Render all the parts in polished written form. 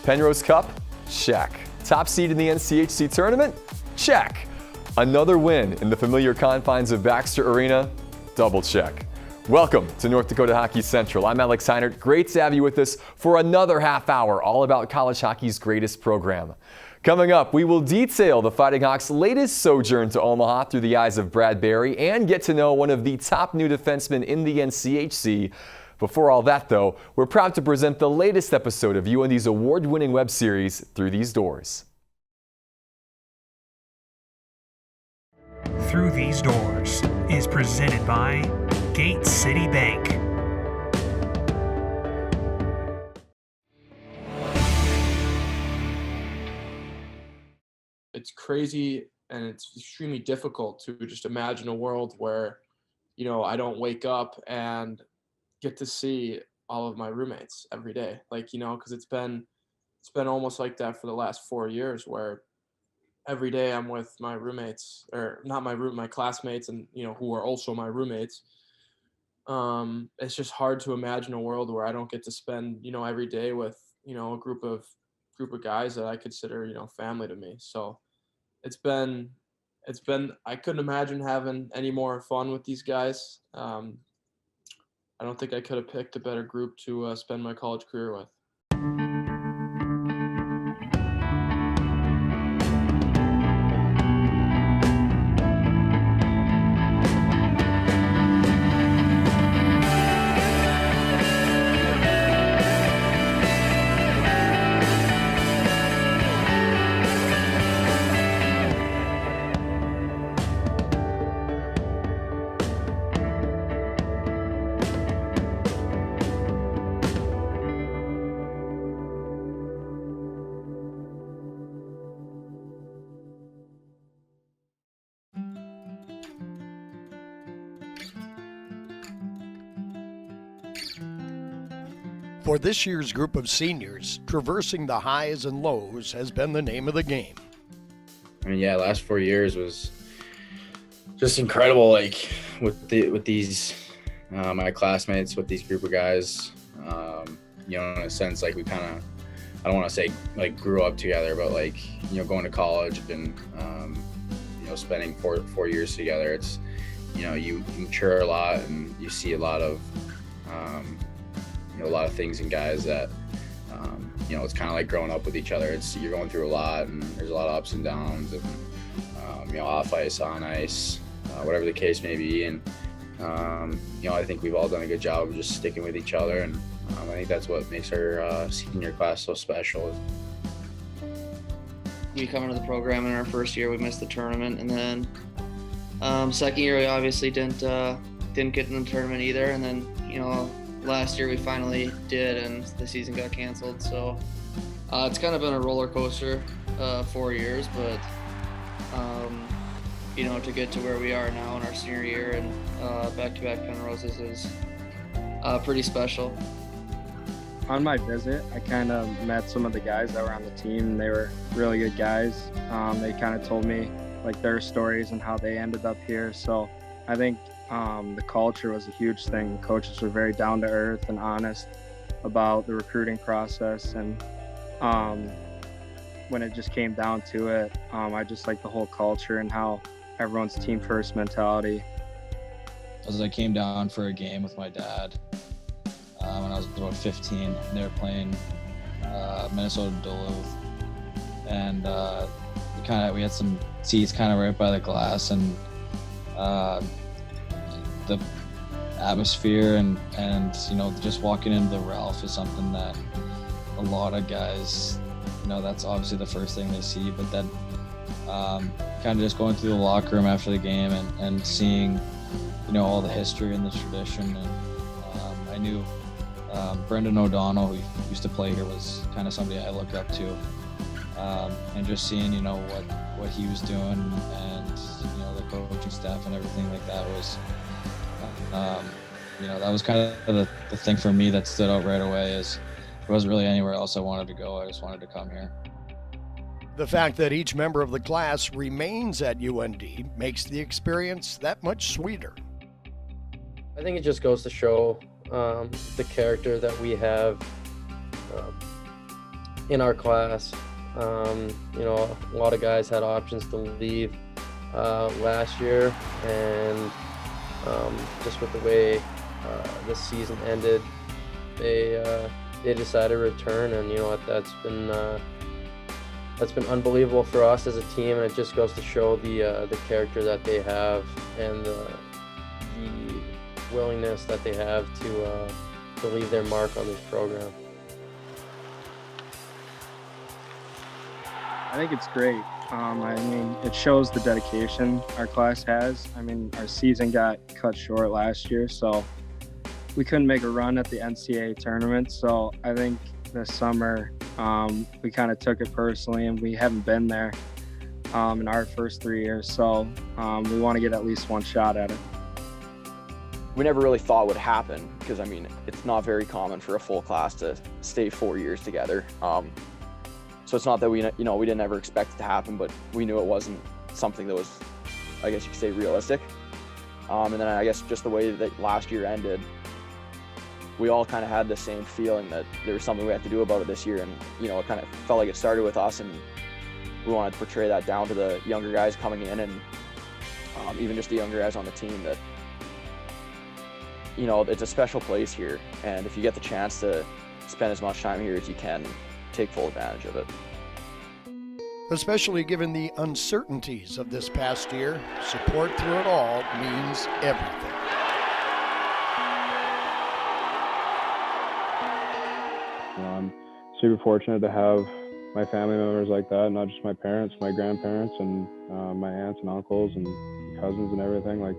Penrose Cup? Check. Top seed in the NCHC tournament? Check. Another win in the familiar confines of Baxter Arena? Double check. Welcome to North Dakota Hockey Central. I'm Alex Heinert. Great to have you with us for another half hour all about college hockey's greatest program. Coming up, we will detail the Fighting Hawks' latest sojourn to Omaha through the eyes of Brad Berry and get to know one of the top new defensemen in the NCHC. Before all that, though, we're proud to present the latest episode of UND's award-winning web series, Through These Doors. Through These Doors is presented by Gate City Bank. It's crazy and it's extremely difficult to just imagine a world where, I don't wake up and get to see all of my roommates every day. Because it's been almost like that for the last 4 years where every day I'm with my roommates, or not my classmates, and, who are also my roommates. It's just hard to imagine a world where I don't get to spend, every day with, a group of guys that I consider, family to me. So it's been, I couldn't imagine having any more fun with these guys. I don't think I could have picked a better group to spend my college career with. For this year's group of seniors, traversing the highs and lows has been the name of the game. Last 4 years was just incredible. With these my classmates, with these group of guys, in a sense, we kind of, I don't want to say grew up together, but going to college and spending four years together. It's you mature a lot and you see a lot of a lot of things in guys that, it's kind of like growing up with each other. You're going through a lot and there's a lot of ups and downs and, off ice, on ice, whatever the case may be. And, I think we've all done a good job of just sticking with each other. And I think that's what makes our senior class so special. We come into the program in our first year, we missed the tournament. And then second year, we obviously didn't get in the tournament either. And then, last year we finally did, and the season got canceled. So it's kind of been a roller coaster 4 years, but to get to where we are now in our senior year and back-to-back Penroses is pretty special. On my visit, I kind of met some of the guys that were on the team, and they were really good guys. They kind of told me their stories and how they ended up here. So I think the culture was a huge thing. The coaches were very down to earth and honest about the recruiting process. And when it just came down to it, I just liked the whole culture and how everyone's team first mentality. As I came down for a game with my dad when I was about 15, they were playing Minnesota Duluth, and we had some seats kind of right by the glass, and the atmosphere and just walking into the Ralph is something that a lot of guys, that's obviously the first thing they see, but then kind of just going through the locker room after the game and seeing all the history and the tradition. And I knew Brendan O'Donnell, who used to play here, was kind of somebody I looked up to, and just seeing what he was doing and the coaching staff and everything like that was that was kind of the thing for me that stood out right away. Is there wasn't really anywhere else I wanted to go. I just wanted to come here. The fact that each member of the class remains at UND makes the experience that much sweeter. I think it just goes to show the character that we have in our class. You know, a lot of guys had options to leave last year, and just with the way this season ended, they decided to return, and you know what, that's been unbelievable for us as a team, and it just goes to show the character that they have and the willingness that they have to leave their mark on this program. I think it's great. I mean, it shows the dedication our class has. I mean, our season got cut short last year, so we couldn't make a run at the NCAA tournament. So I think this summer we kind of took it personally, and we haven't been there in our first 3 years. So we want to get at least one shot at it. We never really thought would happen because, I mean, it's not very common for a full class to stay 4 years together. So it's not that we didn't ever expect it to happen, but we knew it wasn't something that was, I guess you could say, realistic. And then I guess just the way that last year ended, we all kind of had the same feeling that there was something we had to do about it this year. And, you know, it kind of felt like it started with us, and we wanted to portray that down to the younger guys coming in, and even just the younger guys on the team, that, you know, it's a special place here. And if you get the chance to spend as much time here as you can, take full advantage of it. Especially given the uncertainties of this past year, support through it all means everything. I'm super fortunate to have my family members like that, not just my parents, my grandparents, and my aunts and uncles and cousins and everything. Like,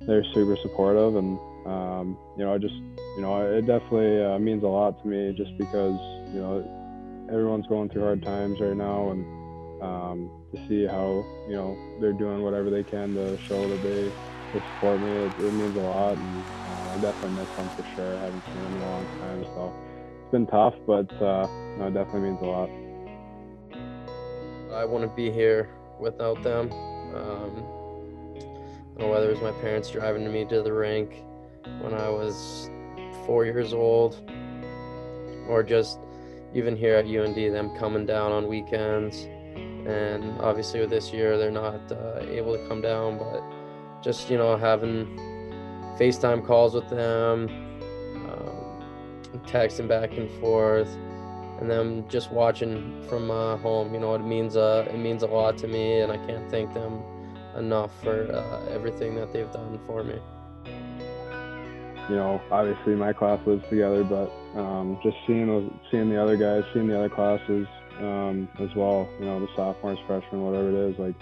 they're super supportive, and you know, it definitely means a lot to me, just because, you know, everyone's going through hard times right now, and to see how, you know, they're doing whatever they can to show that they support me, it means a lot. And I definitely miss them for sure. I haven't seen them in a long time, so it's been tough, but no, it definitely means a lot. I wouldn't be here without them. I don't know whether it was my parents driving me to the rink when I was 4 years old, or just even here at UND, them coming down on weekends. And obviously with this year, they're not able to come down, but just, you know, having FaceTime calls with them, texting back and forth, and them just watching from home, you know, it means a lot to me, and I can't thank them enough for everything that they've done for me. You know, obviously my class lives together, but just seeing the other guys, seeing the other classes as well, you know, the sophomores, freshmen, whatever it is, like,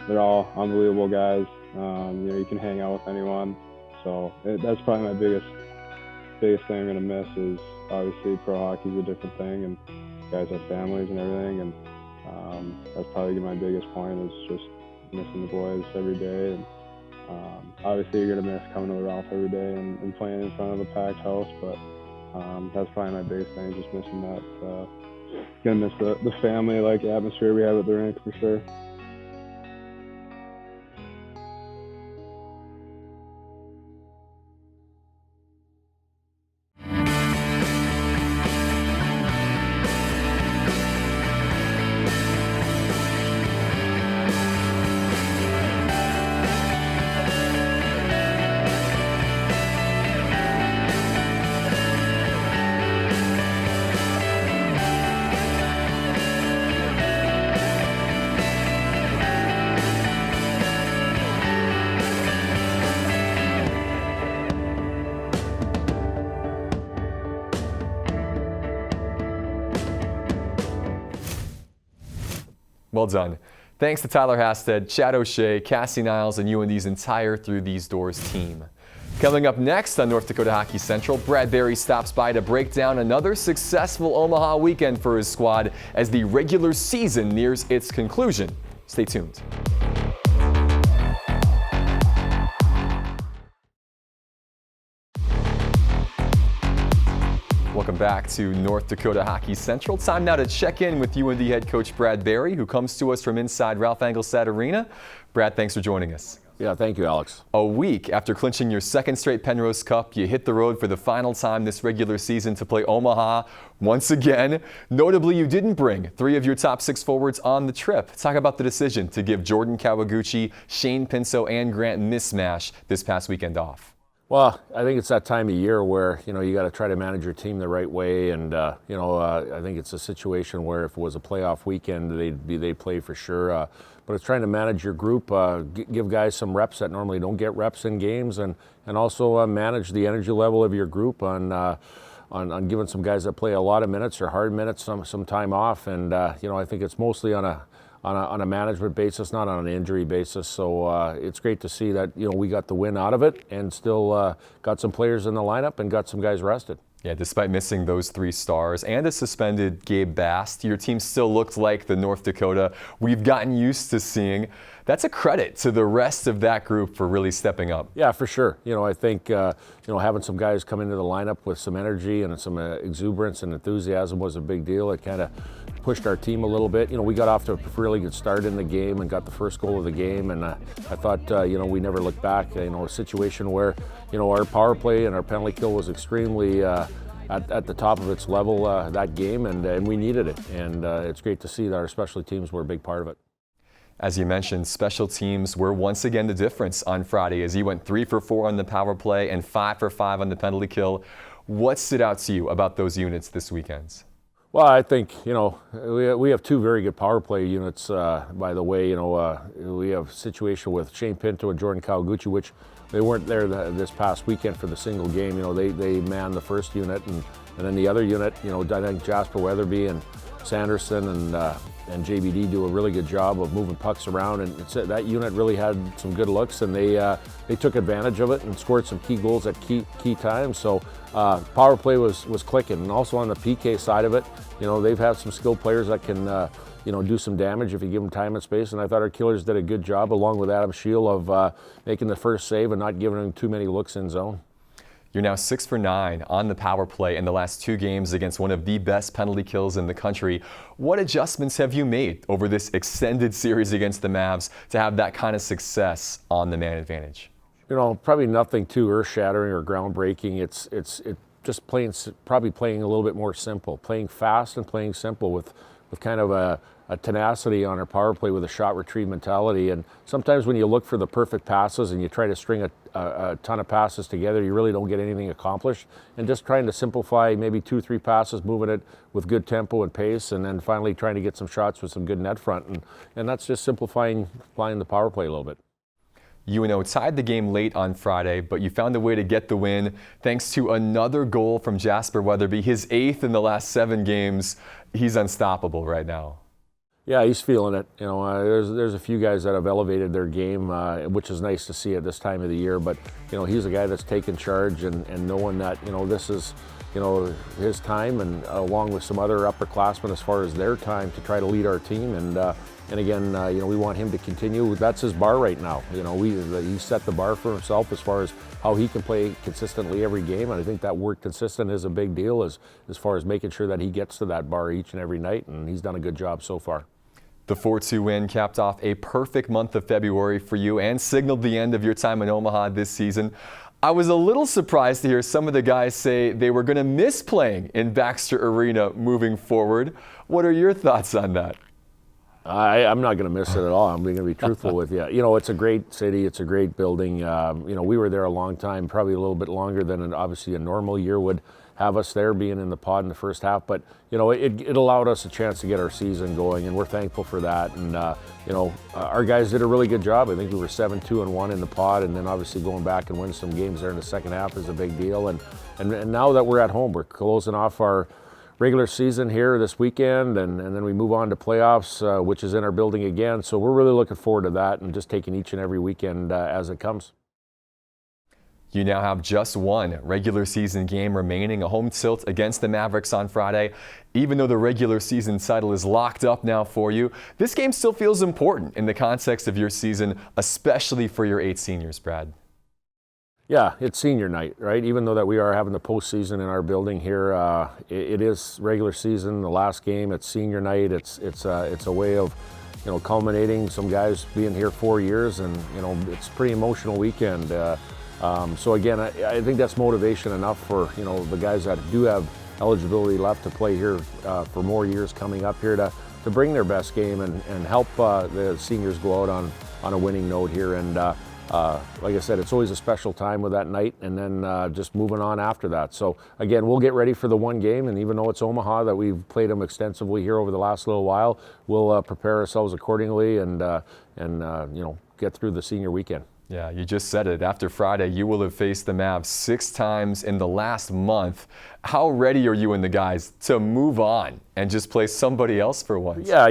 they're all unbelievable guys. You know, you can hang out with anyone. So that's probably my biggest thing I'm gonna miss, is obviously pro hockey's a different thing, and guys have families and everything, and that's probably my biggest point, is just missing the boys every day. And obviously you're gonna miss coming to the Ralph every day and playing in front of a packed house, but that's probably my biggest thing, just missing that. Gonna miss the family-like atmosphere we have at the rink for sure. Well done. Thanks to Tyler Hasted, Chad O'Shea, Cassie Niles, and UND's entire Through These Doors team. Coming up next on North Dakota Hockey Central, Brad Berry stops by to break down another successful Omaha weekend for his squad as the regular season nears its conclusion. Stay tuned. Welcome back to North Dakota Hockey Central. Time now to check in with UND head coach Brad Berry, who comes to us from inside Ralph Engelstad Arena. Brad, thanks for joining us. Yeah, thank you, Alex. A week after clinching your second straight Penrose Cup, you hit the road for the final time this regular season to play Omaha once again. Notably, you didn't bring 3 of your top 6 forwards on the trip. Talk about the decision to give Jordan Kawaguchi, Shane Pinso, and Grant Mismash this past weekend off. Well, I think it's that time of year where, you got to try to manage your team the right way. And, I think it's a situation where if it was a playoff weekend, they'd play for sure. But it's trying to manage your group, give guys some reps that normally don't get reps in games, and also manage the energy level of your group on giving some guys that play a lot of minutes or hard minutes some time off. And, I think it's mostly on a management basis, not on an injury basis. So it's great to see that, we got the win out of it and still got some players in the lineup and got some guys rested. Yeah, despite missing those 3 stars and a suspended Gabe Bast, your team still looked like the North Dakota we've gotten used to seeing. That's a credit to the rest of that group for really stepping up. Yeah, for sure. I think, having some guys come into the lineup with some energy and some exuberance and enthusiasm was a big deal. It kind of pushed our team a little bit. We got off to a really good start in the game and got the first goal of the game. And I thought, we never looked back. A situation where, our power play and our penalty kill was extremely at the top of its level that game, and we needed it. And it's great to see that our special teams were a big part of it. As you mentioned, special teams were once again the difference on Friday as you went 3 for 4 on the power play and 5 for 5 on the penalty kill. What stood out to you about those units this weekend? Well, I think, we have 2 very good power play units, by the way. We have a situation with Shane Pinto and Jordan Kawaguchi, which they weren't there this past weekend for the single game. They manned the first unit, and then the other unit, I think Jasper Weatherby and Sanderson and JBD do a really good job of moving pucks around, and that unit really had some good looks, and they took advantage of it and scored some key goals at key times. So power play was clicking, and also on the PK side of it, they've had some skilled players that can do some damage if you give them time and space, and I thought our killers did a good job along with Adam Scheel of making the first save and not giving them too many looks in zone. You're now 6 for 9 on the power play in the last 2 games against one of the best penalty kills in the country. What adjustments have you made over this extended series against the Mavs to have that kind of success on the man advantage? Probably nothing too earth-shattering or groundbreaking. It's just probably playing a little bit more simple, playing fast and playing simple with kind of a tenacity on our power play with a shot retrieve mentality. And sometimes when you look for the perfect passes and you try to string a ton of passes together, you really don't get anything accomplished. And just trying to simplify maybe 2 or 3 passes, moving it with good tempo and pace, and then finally trying to get some shots with some good net front. And that's just applying the power play a little bit. UNO tied the game late on Friday, but you found a way to get the win thanks to another goal from Jasper Weatherby, his 8th in the last 7 games. He's unstoppable right now. Yeah, he's feeling it. There's a few guys that have elevated their game, which is nice to see at this time of the year. But he's a guy that's taken charge and knowing that this is his time, and along with some other upperclassmen as far as their time to try to lead our team. And again, we want him to continue. That's his bar right now. He set the bar for himself as far as how he can play consistently every game, and I think that word consistent is a big deal as far as making sure that he gets to that bar each and every night, and he's done a good job so far. The 4-2 win capped off a perfect month of February for you and signaled the end of your time in Omaha this season. I was a little surprised to hear some of the guys say they were going to miss playing in Baxter Arena moving forward. What are your thoughts on that? I'm not going to miss it at all. I'm going to be truthful with you. It's a great city. It's a great building. We were there a long time, probably a little bit longer than obviously a normal year would have us there, being in the pod in the first half. But, it allowed us a chance to get our season going, and we're thankful for that. And, our guys did a really good job. I think we were 7-2-1 in the pod, and then obviously going back and win some games there in the second half is a big deal. And now that we're at home, we're closing off our regular season here this weekend, and then we move on to playoffs, which is in our building again. So we're really looking forward to that and just taking each and every weekend as it comes. You now have just one regular season game remaining, a home tilt against the Mavericks on Friday. Even though the regular season title is locked up now for you, this game still feels important in the context of your season, especially for your 8 seniors, Brad. Yeah, it's senior night, right? Even though that we are having the postseason in our building here, it is regular season, the last game. It's senior night. It's a way of culminating some guys being here 4 years, and it's a pretty emotional weekend. So again, I think that's motivation enough for the guys that do have eligibility left to play here for more years coming up here to bring their best game and help the seniors go out on a winning note here. And like I said, it's always a special time with that night, and then just moving on after that. So again, we'll get ready for the one game, and even though it's Omaha that we've played them extensively here over the last little while, we'll prepare ourselves accordingly and get through the senior weekend. Yeah, you just said it. After Friday, you will have faced the Mavs 6 times in the last month. How ready are you and the guys to move on and just play somebody else for once? Yeah,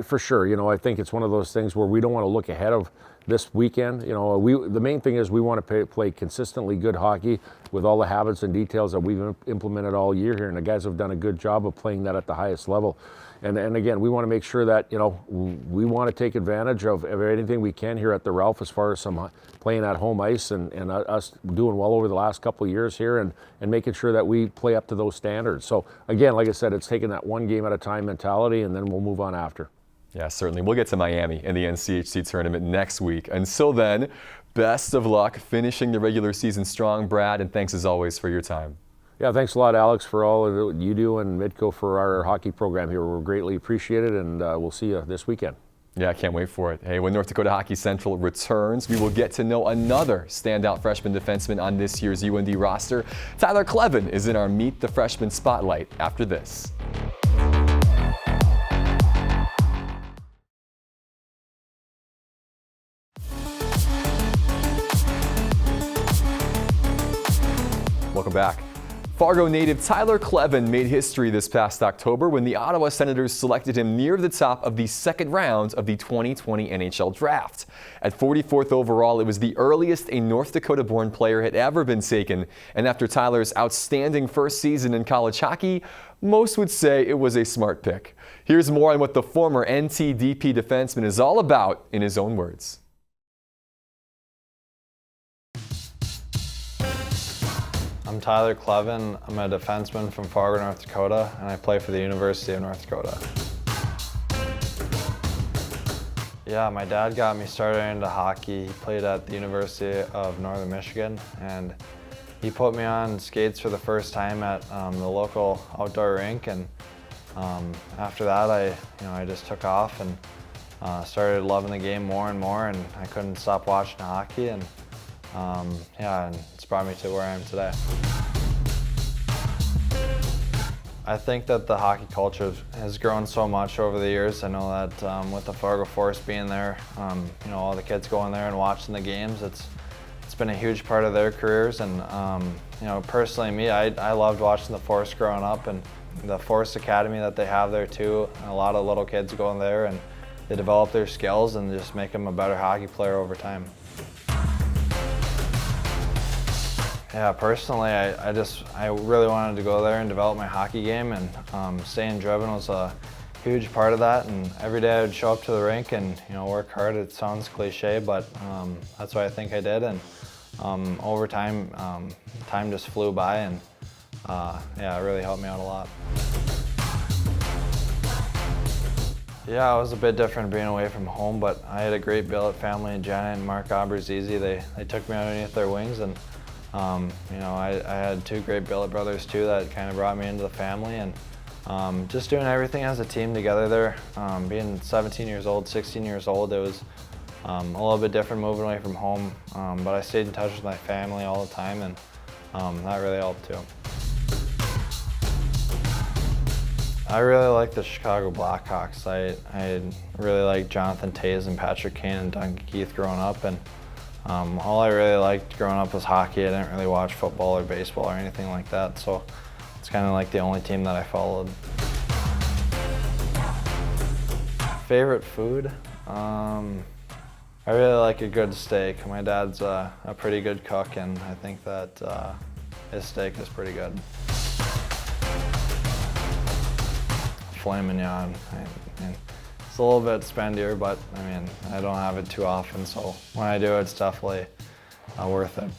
for sure. I think it's one of those things where we don't want to look ahead of this weekend. The main thing is we want to play consistently good hockey with all the habits and details that we've implemented all year here, and the guys have done a good job of playing that at the highest level. And again, we want to make sure that we want to take advantage of anything we can here at the Ralph as far as some playing at home ice and us doing well over the last couple of years here and making sure that we play up to those standards. So again, like I said, it's taking that one game at a time mentality, and then we'll move on after. Yeah, certainly. We'll get to Miami in the NCHC tournament next week. Until then, best of luck finishing the regular season strong, Brad, and thanks as always for your time. Yeah, thanks a lot, Alex, for all you do and Midco for our hockey program here. We're greatly appreciated, and we'll see you this weekend. Yeah, I can't wait for it. Hey, when North Dakota Hockey Central returns, we will get to know another standout freshman defenseman on this year's UND roster. Tyler Kleven is in our Meet the Freshman Spotlight after this. Welcome back. Fargo native Tyler Kleven made history this past October when the Ottawa Senators selected him near the top of the second round of the 2020 NHL Draft. At 44th overall, it was the earliest a North Dakota-born player had ever been taken, and after Tyler's outstanding first season in college hockey, most would say it was a smart pick. Here's more on what the former NTDP defenseman is all about in his own words. I'm Tyler Kleven. I'm a defenseman from Fargo, North Dakota, and I play for the University of North Dakota. Yeah, my dad got me started into hockey. He played at the University of Northern Michigan, and he put me on skates for the first time at the local outdoor rink, and after that I just took off and started loving the game more and more, and I couldn't stop watching hockey, and and it's brought me to where I am today. I think that the hockey culture has grown so much over the years. I know that with the Fargo Force being there, all the kids going there and watching the games, it's been a huge part of their careers. And personally, me, I loved watching the Force growing up, and the Force Academy that they have there too. A lot of little kids go in there and they develop their skills and just make them a better hockey player over time. Yeah, personally, I really wanted to go there and develop my hockey game, and staying driven was a huge part of that. And every day I would show up to the rink and work hard. It sounds cliche, but that's what I think I did. And over time, time just flew by, and it really helped me out a lot. Yeah, it was a bit different being away from home, but I had a great billet family, Janet and Mark Aberzizi. They took me underneath their wings, and I had two great billet brothers too that kind of brought me into the family, and just doing everything as a team together there. Being 17 years old, 16 years old, it was a little bit different moving away from home, but I stayed in touch with my family all the time, and that really helped too. I really like the Chicago Blackhawks. I really like Jonathan Toews and Patrick Kane and Duncan Keith growing up, and all I really liked growing up was hockey. I didn't really watch football or baseball or anything like that, so it's kind of like the only team that I followed. Favorite food? I really like a good steak. My dad's a pretty good cook, and I think that his steak is pretty good. Filet mignon. It's a little bit spendier, but I don't have it too often, so when I do, it's definitely worth it.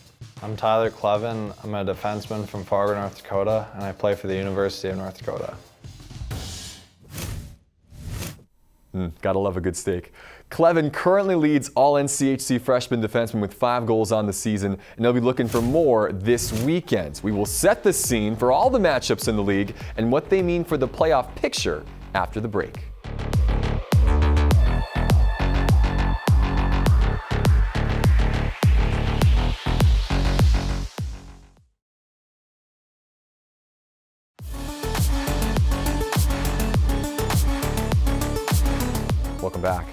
I'm Tyler Kleven. I'm a defenseman from Fargo, North Dakota, and I play for the University of North Dakota. Gotta love a good steak. Kleven currently leads all NCHC freshman defensemen with 5 goals on the season, and they'll be looking for more this weekend. We will set the scene for all the matchups in the league and what they mean for the playoff picture after the break. Welcome back.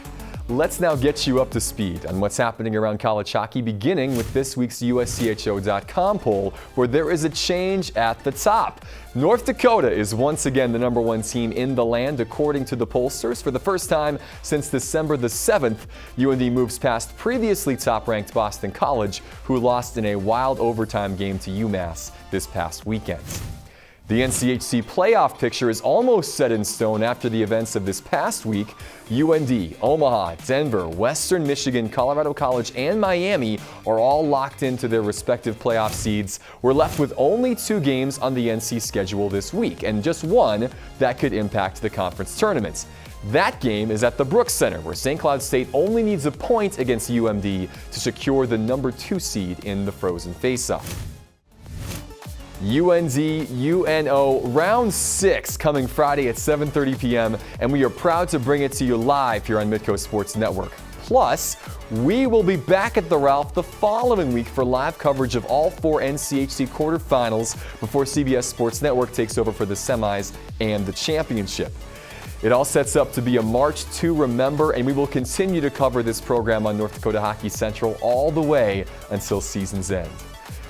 Let's now get you up to speed on what's happening around college hockey, beginning with this week's USCHO.com poll, where there is a change at the top. North Dakota is once again the #1 team in the land, according to the pollsters. For the first time since December the 7th, UND moves past previously top-ranked Boston College, who lost in a wild overtime game to UMass this past weekend. The NCHC playoff picture is almost set in stone after the events of this past week. UND, Omaha, Denver, Western Michigan, Colorado College, and Miami are all locked into their respective playoff seeds. We're left with only 2 games on the NC schedule this week, and just one that could impact the conference tournament. That game is at the Brooks Center, where St. Cloud State only needs a point against UMD to secure the #2 seed in the Frozen Faceoff. UND UNO Round 6 coming Friday at 7:30 p.m. and we are proud to bring it to you live here on Midco Sports Network. Plus, we will be back at the Ralph the following week for live coverage of all 4 NCHC quarterfinals before CBS Sports Network takes over for the semis and the championship. It all sets up to be a March to remember, and we will continue to cover this program on North Dakota Hockey Central all the way until season's end.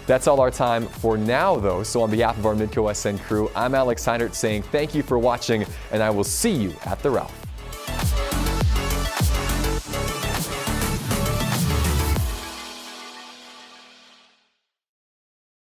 That's all our time for now, though. So on behalf of our MidcoSN crew, I'm Alex Heinert saying thank you for watching, and I will see you at the Ralph.